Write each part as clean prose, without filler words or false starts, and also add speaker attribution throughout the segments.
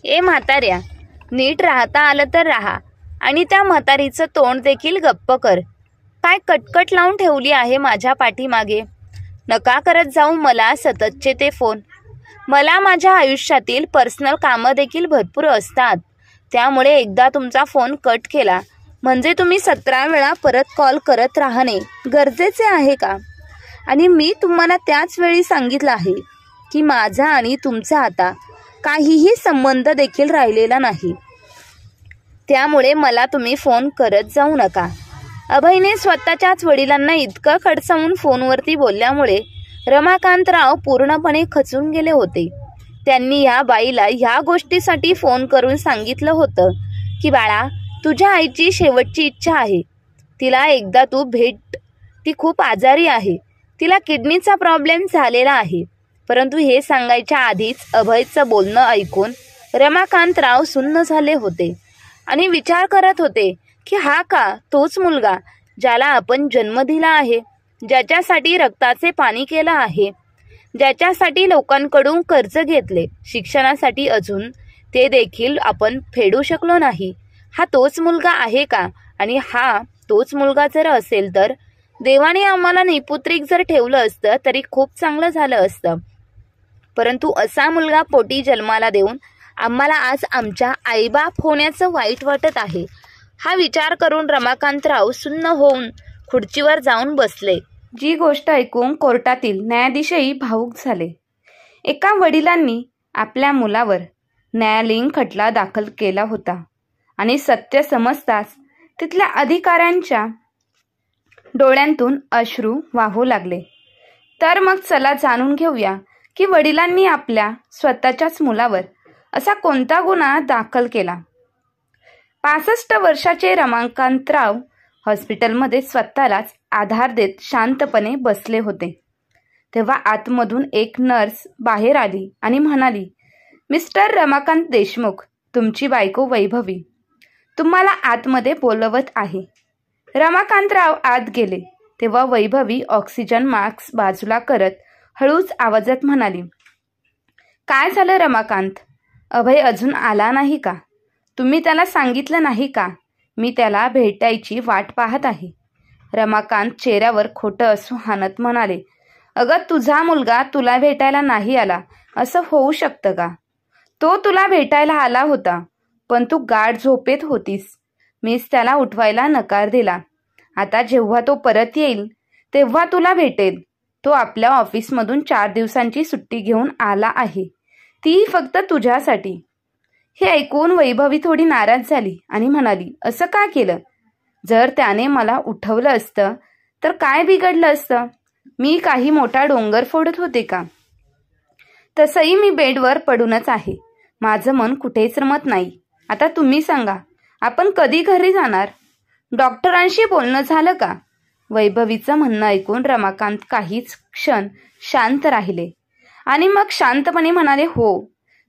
Speaker 1: ए म्हाताऱ्या, नीट राहता आलं तर राहा आणि त्या म्हातारीचं तोंड देखील गप्प कर. काय कटकट लावून ठेवली आहे माझ्या पाठीमागे. नका करत जाऊ मला सततचे ते फोन. मला माझ्या आयुष्यातील पर्सनल कामं देखील भरपूर असतात. त्यामुळे एकदा तुमचा फोन कट केला म्हणजे तुम्ही 17 वेळा परत कॉल करत राहणे गरजेचे आहे का? आणि मी तुम्हाला त्याच वेळी सांगितलं आहे की माझा आणि तुमचा आता काहीही संबंध देखील राहिलेला नाही. त्यामुळे मला तुम्ही फोन करत जाऊ नका. अभयने स्वतःच्याच वडिलांना इतकं खडसावून फोनवरती बोलल्यामुळे रमाकांतराव पूर्णपणे खचून गेले होते. त्यांनी या बाईला ह्या गोष्टीसाठी फोन करून सांगितलं होतं की बाळा, तुझ्या आईची शेवटची इच्छा आहे. तिला एकदा तू भेट. ती खूप आजारी आहे. तिला किडनीचा प्रॉब्लेम झालेला आहे. परंतु हे सांगायच्या आधीच अभयचं बोलणं ऐकून रमाकांतराव सुन्न झाले होते आणि विचार करत होते की हा का तोच मुलगा ज्याला आपण जन्म दिला आहे, ज्याच्यासाठी रक्ताचे पाणी केलं आहे, ज्याच्यासाठी लोकांकडून कर्ज घेतले शिक्षणासाठी, अजून ते देखील आपण फेडू शकलो नाही. हा तोच मुलगा आहे का? आणि हा तोच मुलगा जर असेल तर देवाने आम्हाला निपुत्रिक जर ठेवलं असतं तरी खूप चांगलं झालं असतं. परंतु असा मुलगा पोटी जन्माला देऊन आम्हाला आज आमच्या आईबाप होण्याचं वाईट वाटत आहे. हा विचार करून रमाकांतराव सुन्न होऊन खुर्चीवर जाऊन बसले. जी गोष्ट ऐकून कोर्टातील न्यायाधीशही भावूक झाले. एका वडिलांनी आपल्या मुलावर न्यायालयीन खटला दाखल केला होता आणि सत्य समजताच तिथल्या अधिकाऱ्यांच्या डोळ्यांतून अश्रू वाहू लागले. तर मग चला जाणून घेऊया की वडिलांनी आपल्या स्वतःच्याच मुलावर असा कोणता गुन्हा दाखल केला. 65 वर्षाचे रमाकांतराव हॉस्पिटलमध्ये स्वतःलाच आधार देत शांतपणे बसले होते. तेव्हा आतमधून एक नर्स बाहेर आली आणि म्हणाली, मिस्टर रमाकांत देशमुख, तुमची बायको वैभवी तुम्हाला आतमध्ये बोलवत आहे. रमाकांतराव आत गेले तेव्हा वैभवी ऑक्सिजन मास्क बाजूला करत हळूच आवाजात म्हणाली, काय झालं रमाकांत? अभय अजून आला नाही का? तुम्ही त्याला सांगितलं नाही का? मी त्याला भेटायची वाट पाहत आहे. रमाकांत चेहऱ्यावर खोटं असू हाणत म्हणाले, अगं तुझा मुलगा तुला भेटायला नाही आला असं होऊ शकतं का? तो तुला भेटायला आला होता, पण तू गाढ झोपेत होतीस. मीच त्याला उठवायला नकार दिला. आता जेव्हा तो परत येईल तेव्हा तुला भेटेल. तो आपल्या ऑफिसमधून 4 दिवसांची सुट्टी घेऊन आला आहे, ती फक्त तुझ्यासाठी. हे ऐकून वैभवी थोडी नाराज झाली आणि म्हणाली, असं का केलं? जर त्याने मला उठवलं असतं तर काय बिघडलं असतं? मी काही मोठा डोंगर फोडत होते का? तसंही मी बेडवर पडूनच आहे. माझं मन कुठेच रमत नाही. आता तुम्ही सांगा, आपण कधी घरी जाणार? डॉक्टरांशी बोलणं झालं का? वैभवीचं म्हणणं ऐकून रमाकांत काहीच क्षण शांत राहिले आणि मग शांतपणे म्हणाले, हो,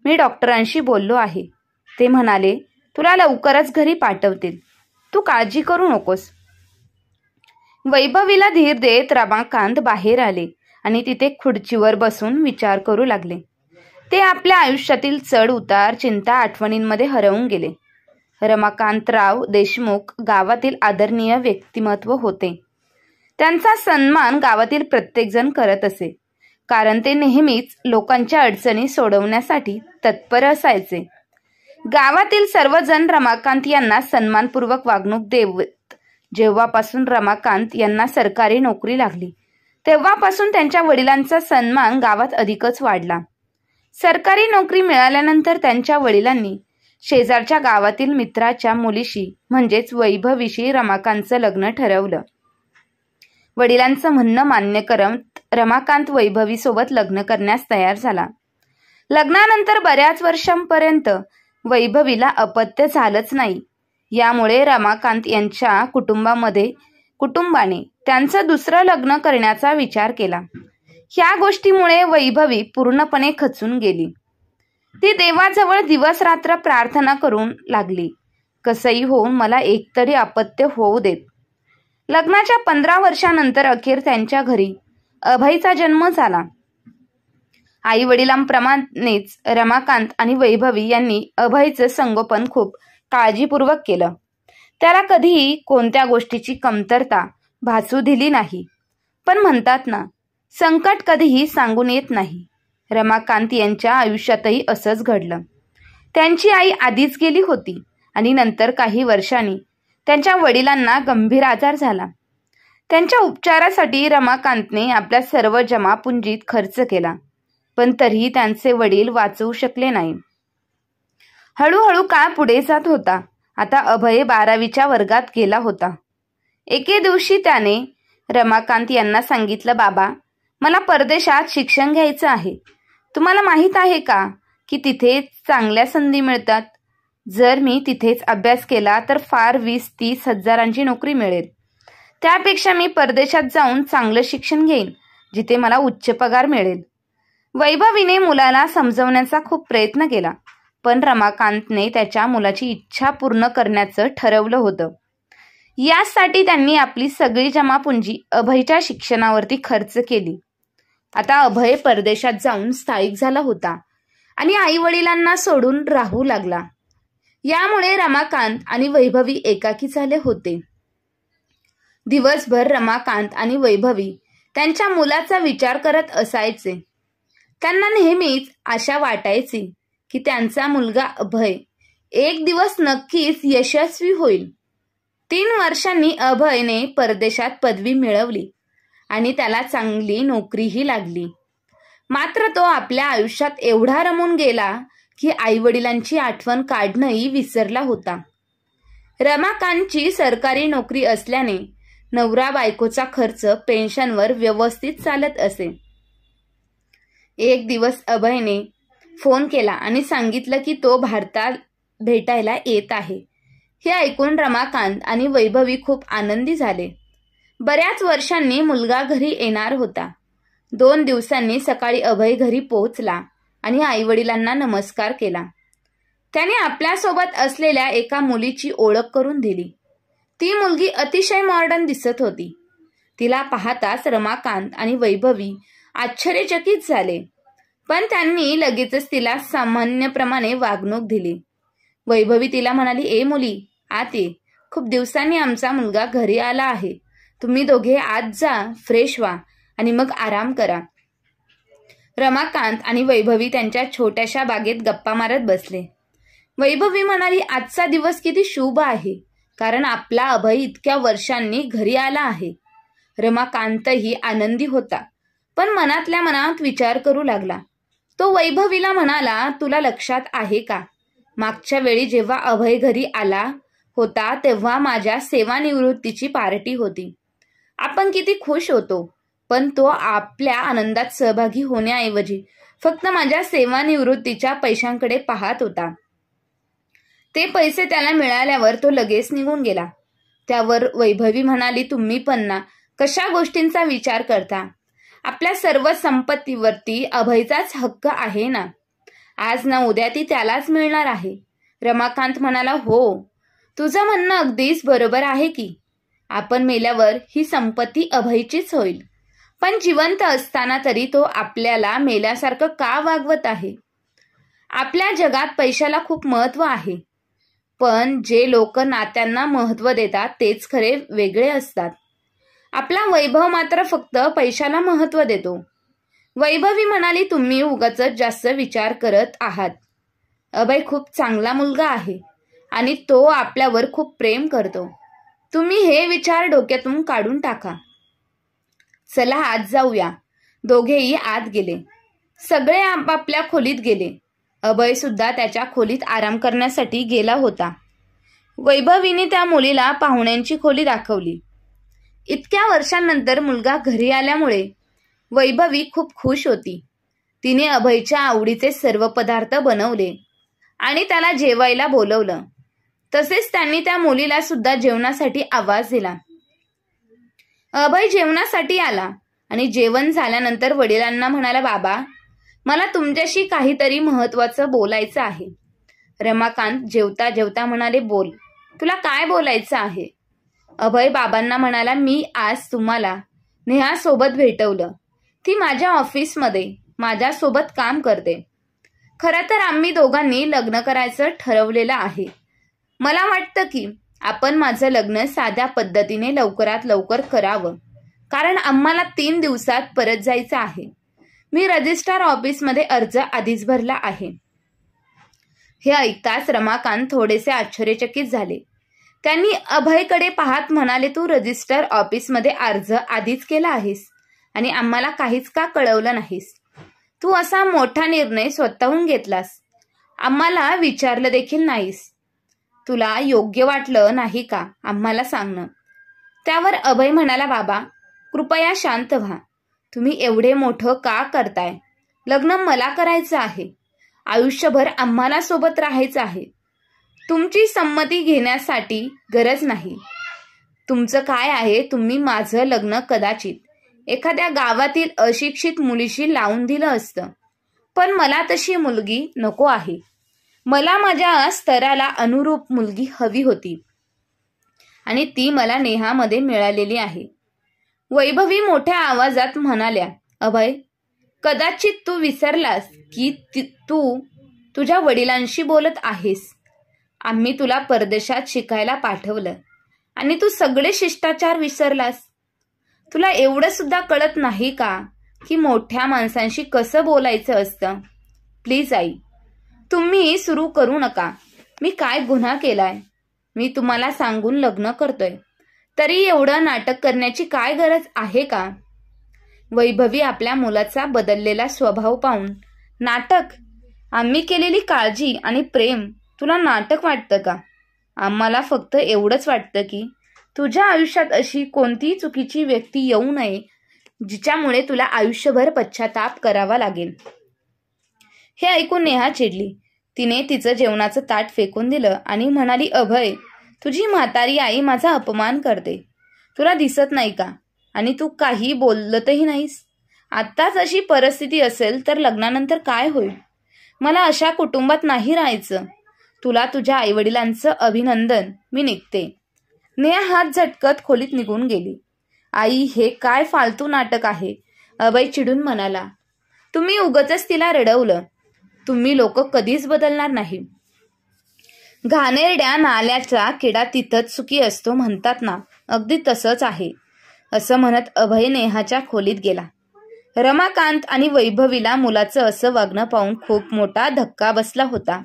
Speaker 1: मी डॉक्टरांशी बोललो आहे. ते म्हणाले, तुला लवकरच घरी पाठवतील. तू काळजी करू नकोस. वैभवीला धीर देत रमाकांत बाहेर आले आणि तिथे खुर्चीवर बसून विचार करू लागले. ते आपल्या आयुष्यातील चढ उतार, चिंता, आठवणींमध्ये हरवून गेले. रमाकांतराव देशमुख गावातील आदरणीय व्यक्तिमत्व होते. त्यांचा सन्मान गावातील प्रत्येकजण करत असे, कारण ते नेहमीच लोकांच्या अडचणी सोडवण्यासाठी तत्पर असायचे. गावातील सर्वजण रमाकांत यांना सन्मानपूर्वक वागणूक देत. जेव्हापासून रमाकांत यांना सरकारी नोकरी लागली तेव्हापासून त्यांच्या वडिलांचा सन्मान गावात अधिकच वाढला. सरकारी नोकरी मिळाल्यानंतर त्यांच्या वडिलांनी शेजारच्या गावातील मित्राच्या मुलीशी म्हणजेच वैभवीशी रमाकांतचं लग्न ठरवलं. वडिलांचं म्हणणं मान्य करत रमाकांत वैभवीसोबत लग्न करण्यास तयार झाला. लग्नानंतर बऱ्याच वर्षांपर्यंत वैभवीला अपत्य झालंच नाही. यामुळे रमाकांत यांच्या कुटुंबाने त्यांचं दुसरं लग्न करण्याचा विचार केला. ह्या गोष्टीमुळे वैभवी पूर्णपणे खचून गेली. ती देवाजवळ दिवस रात्र प्रार्थना करून लागली, कसंही होऊन मला एकतरी अपत्य होऊ देत. लग्नाच्या 15 वर्षानंतर अखेर त्यांच्या घरी अभयचा जन्म झाला. आई वडिलांप्रमाणेच रमाकांत आणि वैभवी यांनी अभयचं संगोपन खूप काळजीपूर्वक केलं. त्याला कधीही कोणत्या गोष्टीची कमतरता भासू दिली नाही. पण म्हणतात ना, संकट कधीही सांगून येत नाही. रमाकांत यांच्या आयुष्यातही असंच घडलं. त्यांची आई आधीच गेली होती आणि नंतर काही वर्षांनी त्यांच्या वडिलांना गंभीर आजार झाला. त्यांच्या उपचारासाठी रमाकांतने आपल्या सर्व जमापुंजीत खर्च केला, पण तरीही त्यांचे वडील वाचवू शकले नाही. हळूहळू काळ पुढे जात होता. आता अभय 12वीच्या वर्गात गेला होता. एके दिवशी त्याने रमाकांत यांना सांगितलं, बाबा, मला परदेशात शिक्षण घ्यायचं आहे. तुम्हाला माहीत आहे का की तिथे चांगल्या संधी मिळतात. जर मी तिथेच अभ्यास केला तर फार 20-30 हजारांची नोकरी मिळेल. त्यापेक्षा मी परदेशात जाऊन चांगलं शिक्षण घेईन, जिथे मला उच्च पगार मिळेल. वैभवीने मुलाला समजवण्याचा खूप प्रयत्न केला, पण रमाकांतने त्याच्या मुलाची इच्छा पूर्ण करण्याचं ठरवलं होतं. यासाठी त्यांनी आपली सगळी जमापुंजी अभयच्या शिक्षणावरती खर्च केली. आता अभय परदेशात जाऊन स्थायिक झाला होता आणि आई वडिलांना सोडून राहू लागला. यामुळे रमाकांत आणि वैभवी एकाकी झाले होते. दिवसभर रमाकांत आणि वैभवी त्यांच्या मुलाचा विचार करत असायचे. त्यांना नेहमीच आशा वाटायची की त्यांचा मुलगा अभय एक दिवस नक्कीच यशस्वी होईल. 3 वर्षांनी अभयने परदेशात पदवी मिळवली आणि त्याला चांगली नोकरीही लागली. मात्र तो आपल्या आयुष्यात एवढा रमून गेला की आई वडिलांची आठवण काढणंही विसरला होता. रमाकांतची सरकारी नोकरी असल्याने नवरा बायकोचा खर्च पेन्शनवर व्यवस्थित चालत असे. एक दिवस अभयने फोन केला आणि सांगितलं की तो भारतात भेटायला येत आहे. हे ऐकून रमाकांत आणि वैभवी खूप आनंदी झाले. बऱ्याच वर्षांनी मुलगा घरी येणार होता. 2 दिवसांनी सकाळी अभय घरी पोहोचला आणि आई वडिलांना नमस्कार केला. त्याने आपल्यासोबत असलेल्या एका मुलीची ओळख करून दिली. ती मुलगी अतिशय मॉडर्न दिसत होती. तिला पाहताच रमाकांत आणि वैभवी आश्चर्यचकित झाले, पण त्यांनी लगेचच तिला सामान्यप्रमाणे वागणूक दिली. वैभवी तिला म्हणाली, ए मुली, आत ये. खूप दिवसांनी आमचा मुलगा घरी आला आहे. तुम्ही दोघे आत जा, फ्रेश व्हा आणि मग आराम करा. रमाकांत आणि वैभवी त्यांच्या छोट्याशा बागेत गप्पा मारत बसले. वैभवी म्हणाली, आजचा दिवस किती शुभ आहे, कारण आपला अभय इतक्या वर्षांनी घरी आला आहे. रमाकांतही आनंदी होता, पण मनातल्या मनात विचार करू लागला. तो वैभवीला म्हणाला, तुला लक्षात आहे का, मागच्या वेळी जेव्हा अभय घरी आला होता तेव्हा माझ्या सेवानिवृत्तीची पार्टी होती. आपण किती खुश होतो, पण तो आपल्या आनंदात सहभागी होण्याऐवजी फक्त माझ्या सेवानिवृत्तीच्या पैशांकडे पाहत होता. ते पैसे त्याला मिळाल्यावर तो लगेच निघून गेला. त्यावर वैभवी म्हणाली, तुम्ही पण ना कशा गोष्टींचा विचार करता. आपल्या सर्व संपत्तीवरती अभयचाच हक्क आहे ना. आज ना उद्या ती त्यालाच मिळणार आहे. रमाकांत म्हणाला, हो, तुझं म्हणणं अगदीच बरोबर आहे की आपण मेल्यावर ही संपत्ती अभयचीच होईल. पण जिवंत असताना तरी तो आपल्याला मेल्यासारखं का वागवत आहे. आपल्या जगात पैशाला खूप महत्व आहे, पण जे लोक नात्यांना महत्व देतात तेच खरे वेगळे असतात. आपला वैभव मात्र फक्त पैशाला महत्व देतो. वैभवी म्हणाली, तुम्ही उगाच जास्त विचार करत आहात. अभय खूप चांगला मुलगा आहे आणि तो आपल्यावर खूप प्रेम करतो. तुम्ही हे विचार डोक्यातून काढून टाका. चला आत जाऊया. दोघेही आत गेले. सगळे आपापल्या खोलीत गेले. अभय सुद्धा त्याच्या खोलीत आराम करण्यासाठी गेला होता. वैभवीने त्या मुलीला पाहुण्यांची खोली दाखवली. इतक्या वर्षांनंतर मुलगा घरी आल्यामुळे वैभवी खूप खुश होती. तिने अभयच्या आवडीचे सर्व पदार्थ बनवले आणि त्याला जेवायला बोलवलं. तसेच त्यांनी त्या मुलीला सुद्धा जेवणासाठी आवाज दिला. अभय जेवणासाठी आला आणि जेवण झाल्यानंतर वडिलांना म्हणाला, बाबा, मला तुमच्याशी काहीतरी महत्वाचं बोलायचं आहे. रमाकांत जेवता जेवता म्हणाले, बोल, तुला काय बोलायचं आहे. अभय बाबांना म्हणाला, मी आज तुम्हाला नेहासोबत भेटवलं. ती माझ्या ऑफिसमध्ये माझ्यासोबत काम करते. खरं तर आम्ही दोघांनी लग्न करायचं ठरवलेलं आहे. मला वाटतं की आपण माझं लग्न साध्या पद्धतीने लवकरात लवकर करावं, कारण आम्हाला 3 दिवसात परत जायचं आहे. मी रजिस्ट्रार ऑफिसमध्ये अर्ज आधीच भरला आहे. हे ऐकताच रमाकांत थोडेसे आश्चर्यचकित झाले. त्यांनी अभयकडे पाहत म्हणाले, तू रजिस्ट्रार ऑफिसमध्ये अर्ज आधीच केला आहेस आणि आम्हाला काहीच का कळवलं नाहीस? तू असा मोठा निर्णय स्वतःहून घेतलास, आम्हाला विचारलं देखील नाहीस. तुला योग्य वाटलं नाही का आम्हाला सांगणं? त्यावर अभय म्हणाला, बाबा कृपया शांत व्हा. तुम्ही एवढे मोठं का करताय? लग्न मला करायचं आहे. आयुष्यभर आम्हाला सोबत राहायचं आहे. तुमची संमती घेण्यासाठी गरज नाही. तुमचं काय आहे, तुम्ही माझं लग्न कदाचित एखाद्या गावातील अशिक्षित मुलीशी लावून दिलं असतं, पण मला तशी मुलगी नको आहे. मला माझ्या स्तराला अनुरूप मुलगी हवी होती आणि ती मला नेहामध्ये मिळालेली आहे. वैभवी मोठ्या आवाजात म्हणाल्या, अभय कदाचित तू विसरलास की तू तुझ्या वडिलांशी बोलत आहेस. आम्ही तुला परदेशात शिकायला पाठवलं आणि तू सगळे शिष्टाचार विसरलास. तुला एवढं सुद्धा कळत नाही का की मोठ्या माणसांशी कसं बोलायचं असतं? प्लीज आई, तुम्ही सुरू करू नका. मी काय गुन्हा केलाय? मी तुम्हाला सांगून लग्न करतोय, तरी एवढं नाटक करण्याची काय गरज आहे का? वैभवी आपल्या मुलाचा बदललेला स्वभाव पाहून, नाटक? आम्ही केलेली काळजी आणि प्रेम तुला नाटक वाटतं का? आम्हाला फक्त एवढंच वाटतं की तुझ्या आयुष्यात अशी कोणतीही चुकीची व्यक्ती येऊ नये जिच्यामुळे तुला आयुष्यभर पश्चाताप करावा लागेल. हे ऐकून नेहा चिडली. तिने तिचं जेवणाचं ताट फेकून दिलं आणि म्हणाली, अभय तुझी म्हातारी आई माझा अपमान करते. तुला दिसत नाही का? आणि तू काही बोलतही नाहीस. आत्ताच अशी परिस्थिती असेल तर लग्नानंतर काय होईल? मला अशा कुटुंबात नाही राहायचं. तुला तुझ्या आईवडिलांचं अभिनंदन. मी निघते. नेहा हात झटकत खोलीत निघून गेली. आई, हे काय फालतू नाटक आहे? अभय चिडून म्हणाला. तुम्ही उगाचच तिला रडवलं. तुम्ही लोक कधीच बदलणार नाही. घाणेरड्या नाल्याचा किडा तिथंच सुखी असतो म्हणतात ना, अगदी तसंच आहे. असं म्हणत अभय नेहाच्या खोलीत गेला. रमाकांत आणि वैभवीला मुलाचं असं वागणं पाहून खूप मोठा धक्का बसला होता.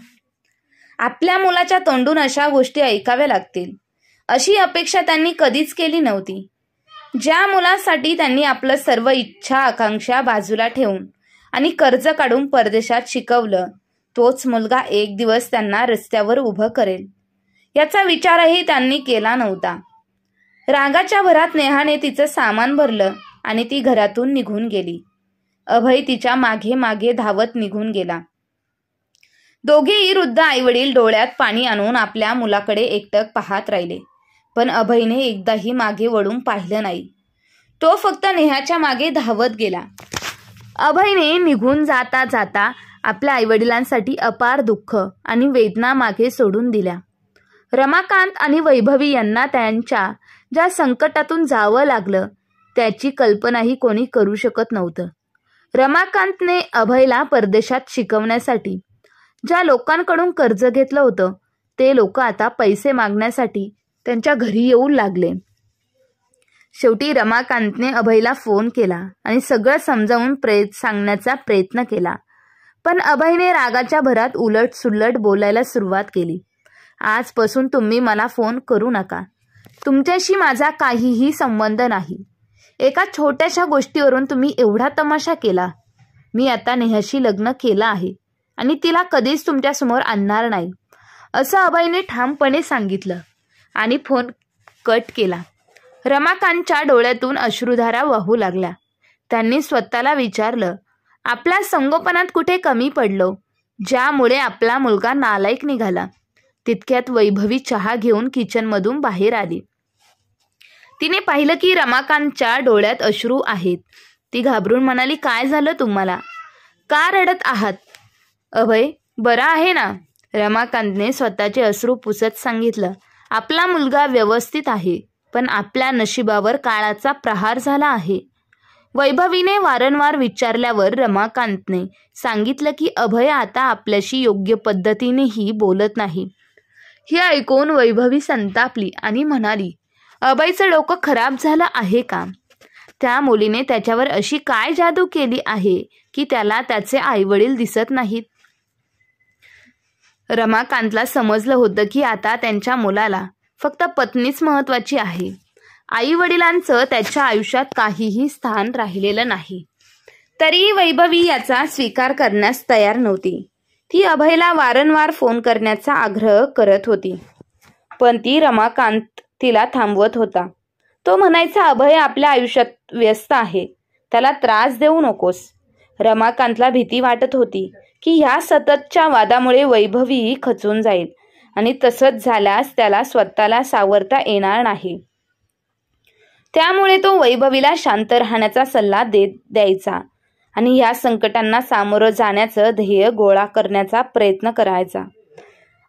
Speaker 1: आपल्या मुलाच्या तोंडून अशा गोष्टी ऐकाव्या लागतील अशी अपेक्षा त्यांनी कधीच केली नव्हती. ज्या मुलासाठी त्यांनी आपलं सर्व इच्छा आकांक्षा बाजूला ठेवून आणि कर्ज काढून परदेशात शिकवलं, तोच मुलगा एक दिवस त्यांना रस्त्यावर उभं करेल याचा विचारही त्यांनी केला नव्हता. रागाच्या भरात नेहाने तिचं सामान भरलं आणि ती घरातून निघून गेली. अभय तिच्या मागे मागे धावत निघून गेला. दोघेही वृद्ध आईवडील डोळ्यात पाणी आणून आपल्या मुलाकडे एकटक पाहत राहिले, पण अभयने एकदाही मागे वळून पाहिलं नाही. तो फक्त नेहाच्या मागे धावत गेला. अभयने निघून जाता जाता आपल्या आईवडिलांसाठी अपार दुःख आणि वेदना मागे सोडून दिल्या. रमाकांत आणि वैभवी यांना त्यांच्या ज्या संकटातून जावं लागलं त्याची कल्पनाही कोणी करू शकत नव्हतं. रमाकांतने अभयला परदेशात शिकवण्यासाठी ज्या लोकांकडून कर्ज घेतलं होतं ते लोक आता पैसे मागण्यासाठी त्यांच्या घरी येऊ लागले. शेवटी रमाकांतने अभयला फोन केला आणि सगळं समजावून सांगण्याचा प्रयत्न केला, पण अभयने रागाच्या भरात उलट सुलट बोलायला सुरुवात केली. आजपासून तुम्ही मला फोन करू नका. तुमच्याशी माझा काहीही संबंध नाही. एका छोट्याशा गोष्टीवरून तुम्ही एवढा तमाशा केला. मी आता नेहाशी लग्न केलं आहे आणि तिला कधीच तुमच्यासमोर आणणार नाही, असं अभयने ठामपणे सांगितलं आणि फोन कट केला. रमाकांतच्या डोळ्यातून अश्रुधारा वाहू लागल्या. त्यांनी स्वतःला विचारलं, आपल्या संगोपनात कुठे कमी पडलो ज्यामुळे आपला मुलगा नालायक निघाला. तितक्यात वैभवी चहा घेऊन किचनमधून बाहेर आली. तिने पाहिलं की रमाकांतच्या डोळ्यात अश्रू आहेत. ती घाबरून म्हणाली, काय झालं तुम्हाला? का रडत आहात? अभय बरा आहे ना? रमाकांतने स्वतःचे अश्रू पुसत सांगितलं, आपला मुलगा व्यवस्थित आहे, पण आपल्या नशिबावर काळाचा प्रहार झाला आहे. वैभवीने वारंवार विचारल्यावर रमाकांतने सांगितलं की अभय आता आपल्याशी योग्य पद्धतीनेही बोलत नाही. हे ऐकून वैभवी संतापली आणि म्हणाली, अभयचं डोकं खराब झालं आहे का? त्या मुलीने त्याच्यावर अशी काय जादू केली आहे की त्याला त्याचे आईवडील दिसत नाहीत? रमाकांतला समजलं होतं की आता त्यांच्या मुलाला फक्त पत्नीच महत्वाची आहे. आई वडिलांचं त्याच्या आयुष्यात काहीही स्थान राहिलेलं नाही. तरी वैभवी याचा स्वीकार करण्यास तयार नव्हती. ती अभयला वारंवार फोन करण्याचा आग्रह करत होती, पण ती रमाकांत तिला थांबवत होता. तो म्हणायचा, अभय आपल्या आयुष्यात व्यस्त आहे, त्याला त्रास देऊ नकोस. रमाकांतला भीती वाटत होती की ह्या सततच्या वादामुळे वैभवी खचून जाईल आणि तसंच झाल्यास त्याला स्वतःला सावरता येणार नाही. त्यामुळे तो वैभवीला शांत राहण्याचा सल्ला द्यायचा आणि या संकटांना सामोरं जाण्याचं ध्येय गोळा करण्याचा प्रयत्न करायचा.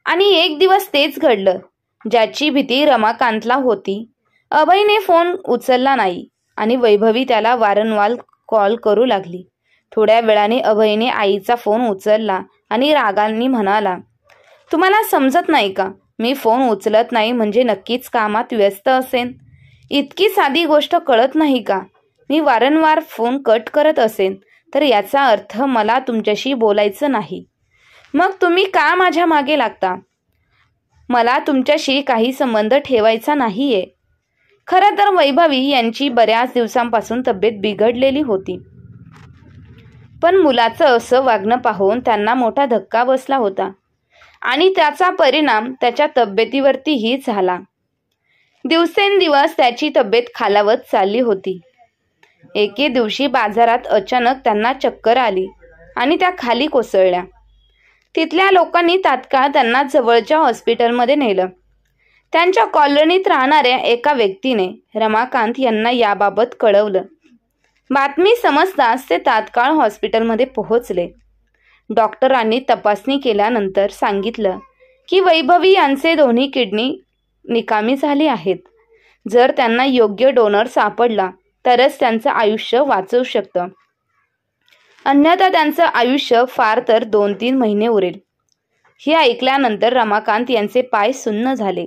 Speaker 1: आणि एक दिवस तेच घडलं ज्याची भीती रमाकांतला होती. अभयने फोन उचलला नाही आणि वैभवी त्याला वारंवार कॉल करू लागली. थोड्या वेळाने अभयने आईचा फोन उचलला आणि रागाने म्हणाला, तुम्हाला समजत नाही का? मी फोन उचलत नाही म्हणजे नक्कीच कामात व्यस्त असेन. इतकी साधी गोष्ट कळत नाही का? मी वारंवार फोन कट करत असेन तर याचा अर्थ मला तुमच्याशी बोलायचं नाही. मग तुम्ही का माझ्या मागे लागता? मला तुमच्याशी काही संबंध ठेवायचा नाहीये. खरं तर वैभवी यांची बऱ्याच दिवसांपासून तब्येत बिघडलेली होती, पण मुलाचं असं वागणं पाहून त्यांना मोठा धक्का बसला होता आणि त्याचा परिणाम त्याच्या तब्येतीवरतीही झाला. दिवसेंदिवस त्याची तब्येत खालावत चालली होती. एके दिवशी बाजारात अचानक त्यांना चक्कर आली आणि त्या खाली कोसळल्या. तिथल्या लोकांनी तात्काळ त्यांना जवळच्या हॉस्पिटलमध्ये नेलं. त्यांच्या कॉलनीत राहणाऱ्या एका व्यक्तीने रमाकांत यांना याबाबत कळवलं. बातमी समजताच ते तात्काळ हॉस्पिटलमध्ये पोहोचले. डॉक्टरांनी तपासणी केल्यानंतर सांगितलं की वैभवी यांचे दोन्ही किडनी निकामी झाली आहेत. जर त्यांना योग्य डोनर सापडला तरच त्यांचं आयुष्य वाचू शकतं, अन्यथा त्यांचं आयुष्य फार तर 2-3 महिने उरेल. हे ऐकल्यानंतर रमाकांत यांचे पाय सुन्न झाले.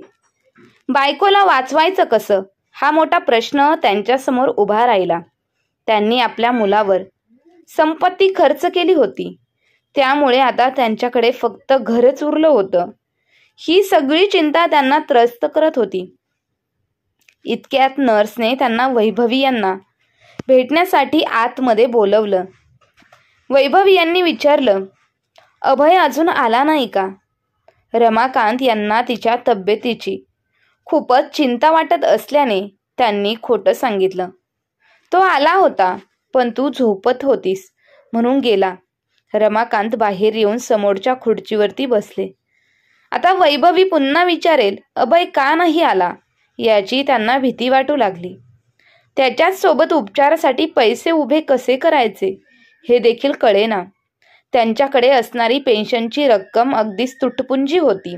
Speaker 1: बायकोला वाचवायचं कसं हा मोठा प्रश्न त्यांच्यासमोर उभा राहिला. त्यांनी आपल्या मुलावर संपत्ती खर्च केली होती, त्यामुळे आता त्यांच्याकडे फक्त घरच उरलं होतं. ही सगळी चिंता त्यांना त्रस्त करत होती. इतक्यात नर्सने त्यांना वैभवी यांना भेटण्यासाठी आतमध्ये बोलवलं. वैभवी यांनी विचारलं, अभय अजून आला नाही का? रमाकांत यांना तिच्या तब्येतीची खूपच चिंता वाटत असल्याने त्यांनी खोटं सांगितलं. तो आला होता, पण तू झोपत होतीस म्हणून गेला. रमाकांत बाहेर येऊन समोरच्या खुर्चीवरती बसले. आता वैभवी पुन्हा विचारेल अभय का नाही आला याची त्यांना भीती वाटू लागली. त्याच्याच सोबत उपचारासाठी पैसे उभे कसे करायचे हे देखील कळेना. त्यांच्याकडे असणारी पेन्शनची रक्कम अगदीच तुटपुंजी होती.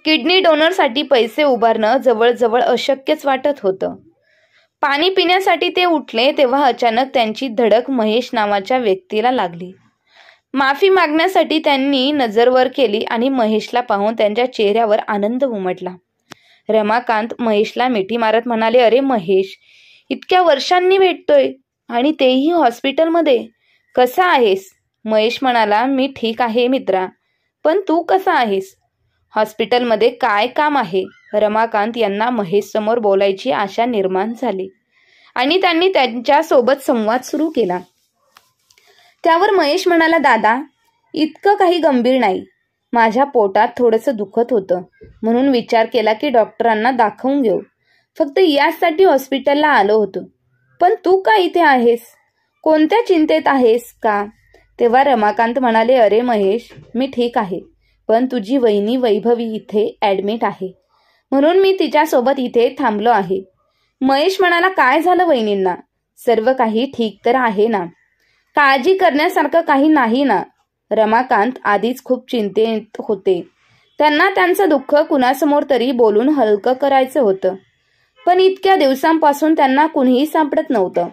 Speaker 1: किडनी डोनरसाठी पैसे उभारणं जवळजवळ अशक्यच वाटत होतं. पाणी पिण्यासाठी ते उठले तेव्हा अचानक त्यांची धडक महेश नावाच्या व्यक्तीला लागली. माफी मागण्यासाठी त्यांनी नजर वर केली आणि महेशला पाहून त्यांच्या चेहऱ्यावर आनंद उमटला. रमाकांत महेशला मिठी मारत म्हणाले, अरे महेश, इतक्या वर्षांनी भेटतोय आणि तेही हॉस्पिटलमध्ये. कसा आहेस? महेश म्हणाला, मी ठीक आहे मित्रा, पण तू कसा आहेस? हॉस्पिटलमध्ये काय काम आहे? रमाकांत यांना महेश समोर बोलायची आशा निर्माण झाली आणि त्यांनी त्यांच्यासोबत संवाद सुरू केला. त्यावर महेश म्हणाला, दादा, इतकं काही गंभीर नाही. माझ्या पोटात थोडंसं दुखत होतं म्हणून विचार केला की डॉक्टरांना दाखवून घेऊ. फक्त यासाठी हॉस्पिटलला आलो होतो. पण तू का इथे आहेस? कोणत्या चिंतेत आहेस का? तेव्हा रमाकांत म्हणाले, अरे महेश, मी ठीक आहे, पण तुझी वहिनी वैभवी इथे ॲडमिट आहे म्हणून मी तिच्यासोबत इथे थांबलो आहे. महेश म्हणाला, काय झालं वहिनींना? सर्व काही ठीक तर आहे ना? काळजी करण्यासारखं काही नाही ना? रमाकांत आधीच खूप चिंतेत होते. त्यांना त्यांचं दुःख कुणासमोर तरी बोलून हलकं करायचं होतं, पण इतक्या दिवसांपासून त्यांना कुणीही सापडत नव्हतं.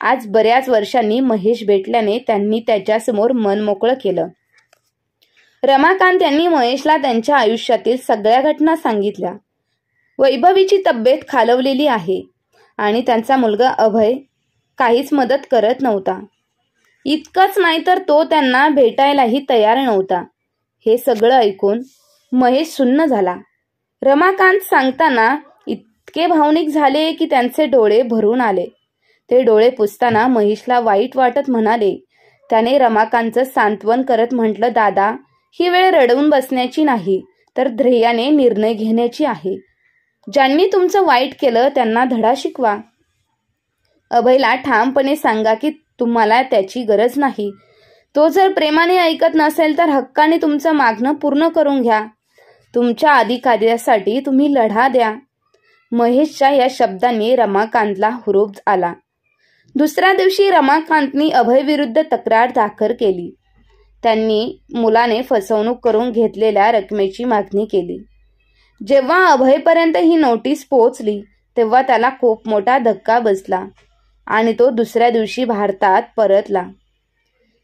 Speaker 1: आज बऱ्याच वर्षांनी महेश भेटल्याने त्यांनी त्याच्यासमोर मन मोकळं केलं. रमाकांत यांनी महेशला त्यांच्या आयुष्यातील सगळ्या घटना सांगितल्या. वैभवीची तब्येत खालवलेली आहे आणि त्यांचा मुलगा अभय काहीच मदत करत नव्हता. इतकंच नाही तर तो त्यांना भेटायलाही तयार नव्हता. हे सगळं ऐकून महेश सुन्न झाला. रमाकांत सांगताना इतके भावनिक झाले की त्यांचे डोळे भरून आले. ते डोळे पुसताना महेशला वाईट वाटत म्हणाले. त्याने रमाकांतचं सांत्वन करत म्हटलं, दादा, ही वेळ रडवून बसण्याची नाही तर ध्येयाने निर्णय घेण्याची आहे. ज्यांनी तुमचं वाईट केलं त्यांना धडा शिकवा. अभयला ठामपणे सांगा की तुम्हाला त्याची गरज नाही. तो जर प्रेमाने ऐकत नसेल तर हक्काने तुमचं मागणं पूर्ण करून घ्या. तुमच्या अधिकारासाठी तुम्ही लढा द्या. महेशच्या या शब्दांनी रमाकांतला हुरूप आला. दुसऱ्या दिवशी रमाकांतनी अभयविरुद्ध तक्रार दाखल केली. त्यांनी मुलाने फसवणूक करून घेतलेल्या रकमेची मागणी केली. जेव्हा अभयपर्यंत ही नोटीस पोहोचली तेव्हा त्याला खूप मोठा धक्का बसला आणि तो दुसऱ्या दिवशी भारतात परतला.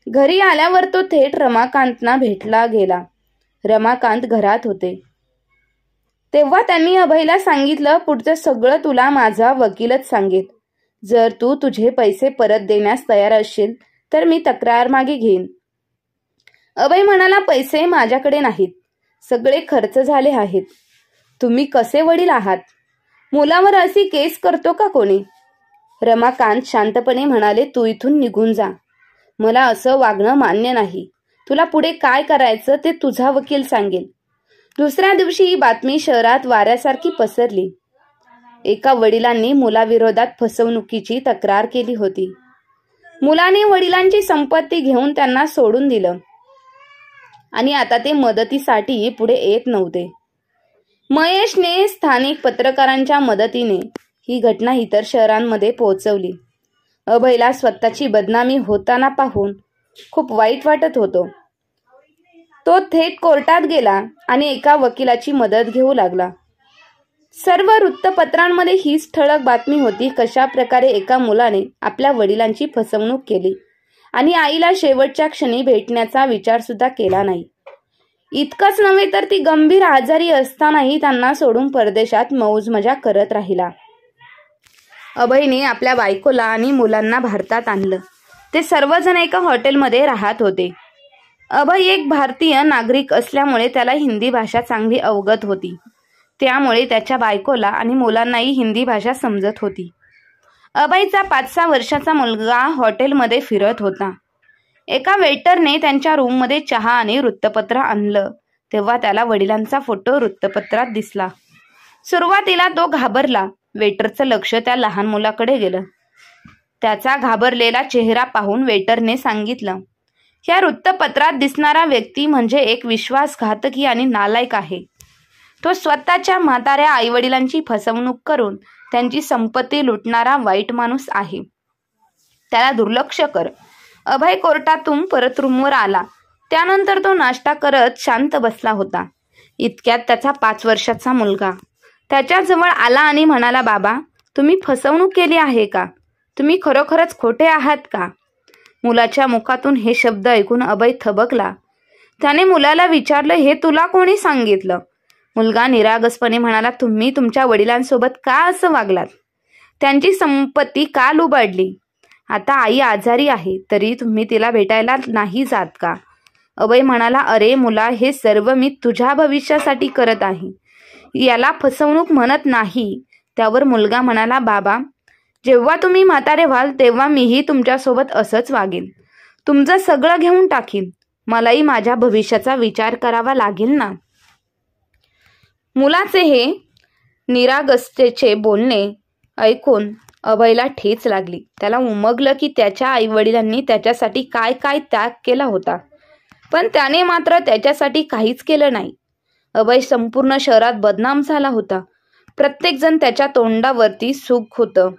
Speaker 1: घरी आल्यावर तो थेट रमाकांतना भेटला गेला. रमाकांत घरात होते. तेव्हा त्यांनी अभयला सांगितलं, पुढचं सगळं तुला माझा वकीलच सांगेल. जर तू तुझे पैसे परत देण्यास तयार असशील तर मी तक्रार मागे घेईन. अभय म्हणाला, पैसे माझ्याकडे नाहीत. सगळे खर्च झाले आहेत. तुम्ही कसे वडील आहात? मुलावर अशी केस करतो का कोणी? रमाकांत शांतपणे म्हणाले, तू इथून निघून जा. मला असं वागणं मान्य नाही. तुला पुढे काय करायचं ते तुझा वकील सांगेल. दुसऱ्या दिवशी ही बातमी शहरात वाऱ्यासारखी पसरली. एका वडिलांनी मुलाविरोधात फसवणुकीची तक्रार केली होती. मुलाने वडिलांची संपत्ती घेऊन त्यांना सोडून दिलं आणि आता ते मदतीसाठी पुढे येत नव्हते. महेशने स्थानिक पत्रकारांच्या मदतीने ही घटना इतर शहरांमध्ये पोहोचवली. अभयला स्वतःची बदनामी होताना पाहून खूप वाईट वाटत होतं. तो थेट कोर्टात गेला आणि एका वकिलाची मदत घेऊ लागला. सर्व वृत्तपत्रांमध्ये हीच ठळक बातमी होती, कशा प्रकारे एका मुलाने आपल्या वडिलांची फसवणूक केली आणि आईला शेवटच्या क्षणी भेटण्याचा विचार सुद्धा केला नाही. इतकंच नव्हे तर ती गंभीर आजारी असतानाही त्यांना सोडून परदेशात मौज मजा करत राहिला. अभयने आपल्या बायकोला आणि मुलांना भारतात आणलं. ते सर्वजण एका हॉटेलमध्ये राहत होते. अभय एक भारतीय नागरिक असल्यामुळे त्याला हिंदी भाषा चांगली अवगत होती. त्यामुळे त्याच्या बायकोला आणि मुलांनाही हिंदी भाषा समजत होती. अभयचा 5-6 वर्षाचा मुलगा हॉटेलमध्ये फिरत होता. एका वेटरने त्यांच्या रूममध्ये चहा आणि वृत्तपत्र आणलं तेव्हा त्याला वडिलांचा फोटो वृत्तपत्रात दिसला. सुरुवातीला तो घाबरला. वेटरचं लक्ष त्या लहान मुलाकडे गेलं. त्याचा घाबरलेला चेहरा पाहून वेटरने सांगितलं, या वृत्तपत्रात दिसणारा व्यक्ती म्हणजे एक विश्वासघातकी आणि नालायक आहे. तो स्वतःच्या म्हाताऱ्या आईवडिलांची फसवणूक करून त्यांची संपत्ती लुटणारा वाईट माणूस आहे. त्याला दुर्लक्ष कर. अभय कोर्टातून परत रूमवर आला. त्यानंतर तो नाश्ता करत शांत बसला होता. इतक्यात त्याचा 5 वर्षाचा मुलगा त्याच्याजवळ आला आणि म्हणाला, बाबा, तुम्ही फसवणूक केली आहे का? तुम्ही खरोखरच खोटे आहात का? मुलाच्या मुखातून हे शब्द ऐकून अभय थबकला. त्याने मुलाला विचारलं, हे तुला कोणी सांगितलं? मुलगा निरागसपणे म्हणाला, तुम्ही तुमच्या वडिलांसोबत का असं वागलात? त्यांची संपत्ती का लुबाडली? आता आई आजारी आहे तरी तुम्ही तिला भेटायला नाही जात का? अभय म्हणाला, अरे मुला, हे सर्व मी तुझ्या भविष्यासाठी करत आहे. याला फसवणूक म्हणत नाही. त्यावर मुलगा म्हणाला, बाबा, जेव्हा तुम्ही म्हातारे व्हाल तेव्हा मीही तुमच्यासोबत असंच वागेन. तुमचं सगळं घेऊन टाकीन. मलाही माझ्या भविष्याचा विचार करावा लागेल ना. मुलाचे हे निरागसतेचे बोलणे ऐकून अभयला ठेच लागली. त्याला उमगलं की त्याच्या आईवडिलांनी त्याच्यासाठी काय काय त्याग केला होता, पण त्याने मात्र त्याच्यासाठी काहीच केलं नाही. अभय संपूर्ण शहरात बदनाम झाला होता. प्रत्येकजण त्याच्या तोंडावरती सुख होतं.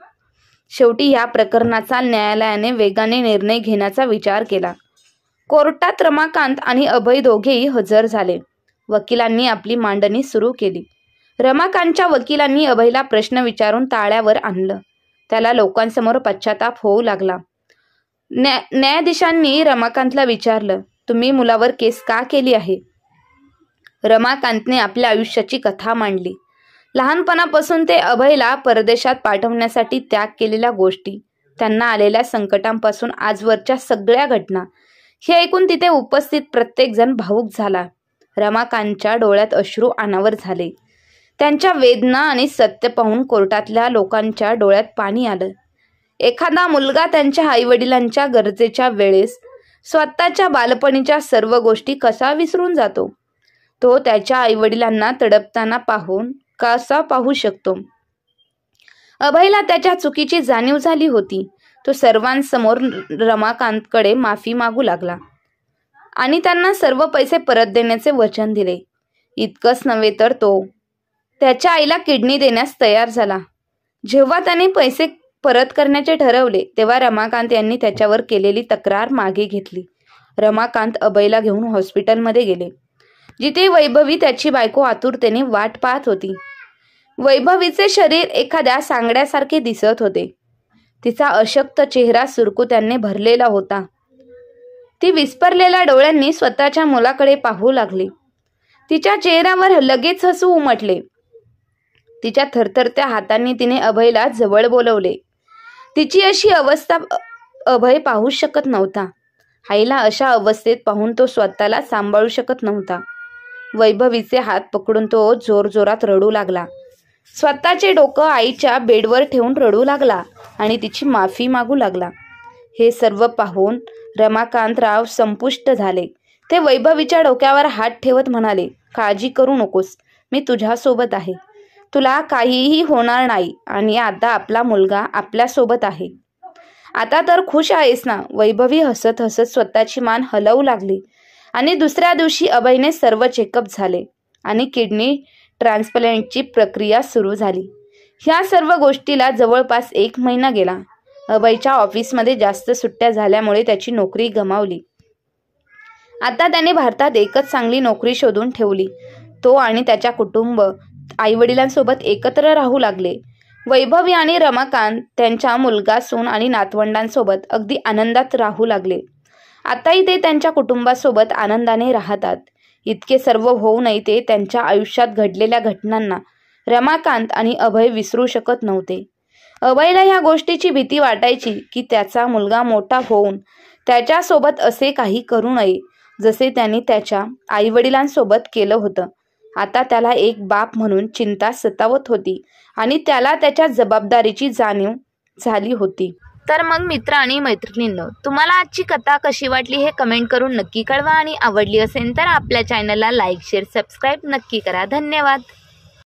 Speaker 1: शेवटी या प्रकरणाचा न्यायालयाने वेगाने निर्णय घेण्याचा विचार केला. कोर्टात रमाकांत आणि अभय दोघेही हजर झाले. वकिलांनी आपली मांडणी सुरू केली. रमाकांतच्या वकिलांनी अभयला प्रश्न विचारून ताळ्यावर आणलं. त्याला लोकांसमोर पश्चाताप होऊ लागला. न्यायाधीशांनी रमाकांतला विचारलं, तुम्ही मुलावर केस का केली आहे? रमाकांतने आपल्या आयुष्याची कथा मांडली. लहानपणापासून ते अभयला परदेशात पाठवण्यासाठी त्याग केलेल्या गोष्टी, त्यांना आलेल्या संकटांपासून आजवरच्या सगळ्या घटना. हे ऐकून तिथे उपस्थित प्रत्येकजण भावुक झाला. रमाकांतच्या डोळ्यात अश्रू अनावर झाले. त्यांच्या वेदना आणि सत्य पाहून कोर्टातल्या लोकांच्या डोळ्यात पाणी आलं. एखादा मुलगा त्यांच्या आईवडिलांच्या गरजेच्या वेळेस स्वतःच्या बालपणीच्या सर्व गोष्टी कसा विसरून जातो? तो त्याच्या आईवडिलांना तडपताना पाहून कसा पाहू शकतो? अभयला त्याच्या चुकीची जाणीव झाली होती. तो सर्वांसमोर रमाकांतकडे माफी मागू लागला आणि त्यांना सर्व पैसे परत देण्याचे वचन दिले. इतकंच नव्हे तर तो त्याच्या आईला किडनी देण्यास तयार झाला. जेव्हा त्याने पैसे परत करण्याचे ठरवले तेव्हा रमाकांत यांनी त्याच्यावर केलेली तक्रार मागे घेतली. रमाकांत अभयला घेऊन हॉस्पिटलमध्ये गेले, जिथे वैभवी त्याची बायको आतुरतेने वाट पाहत होती. वैभवीचे शरीर एखाद्या सांगड्यासारखे दिसत होते. तिचा अशक्त चेहरा सुरकुत्यांनी भरलेला होता. ती विस्परलेल्या डोळ्यांनी स्वतःच्या मुलाकडे पाहू लागली. तिच्या चेहऱ्यावर लगेच हसू उमटले. तिच्या थरथरत्या हातांनी तिने अभयला जवळ बोलवले. तिची अशी अवस्था अभय पाहू शकत नव्हता. आईला अशा अवस्थेत पाहून तो स्वतःला सांभाळू शकत नव्हता. वैभवीचे हात पकडून तो जोरजोरात रडू लागला. स्वतःचे डोकं आईच्या बेडवर ठेवून रडू लागला आणि तिची माफी मागू लागला. हे सर्व पाहून रमाकांतराव संपुष्ट झाले. ते वैभवीच्या डोक्यावर हात ठेवत म्हणाले, काळजी करू नकोस, मी तुझ्यासोबत आहे. तुला काहीही होणार नाही आणि आता आपला मुलगा आपल्यासोबत आहे. आता तर खुश आहेस ना? वैभवी हसत हसत स्वतःची मान हलवू लागली. आणि दुसऱ्या दिवशी अभयने सर्व चेकअप झाले आणि किडनी ट्रान्सप्लांटची प्रक्रिया सुरू झाली. ह्या सर्व गोष्टीला जवळपास 1 महिना गेला. अभयच्या ऑफिसमध्ये जास्त सुट्ट्या झाल्यामुळे त्याची नोकरी गमावली. आता त्याने भारतात एकच चांगली नोकरी शोधून ठेवली. तो आणि त्याच्या कुटुंब आईवडिलांसोबत एकत्र राहू लागले. वैभवी आणि रमाकांत त्यांच्या मुलगा, सून आणि नातवंडांसोबत अगदी आनंदात राहू लागले. आताही ते त्यांच्या कुटुंबासोबत आनंदाने राहतात. इतके सर्व होऊनही ते त्यांच्या आयुष्यात घडलेल्या घटनांना रमाकांत आणि अभय विसरू शकत नव्हते. अभयला ह्या गोष्टीची भीती वाटायची की त्याचा मुलगा मोठा होऊन त्याच्यासोबत असे काही करू नये जसे त्यांनी त्याच्या आईवडिलांसोबत केलं होतं. आता त्याला एक बाप म्हणून चिंता सतावत होती आणि त्याला त्याच्या जबाबदारीची जाणीव झाली होती. तर मग मित्र आणि मैत्रिणींनो, तुम्हाला आजची कथा कशी वाटली हे कमेंट करून नक्की कळवा आणि आवडली असेल तर आपल्या चॅनलला लाईक, शेअर, सबस्क्राईब नक्की करा. धन्यवाद.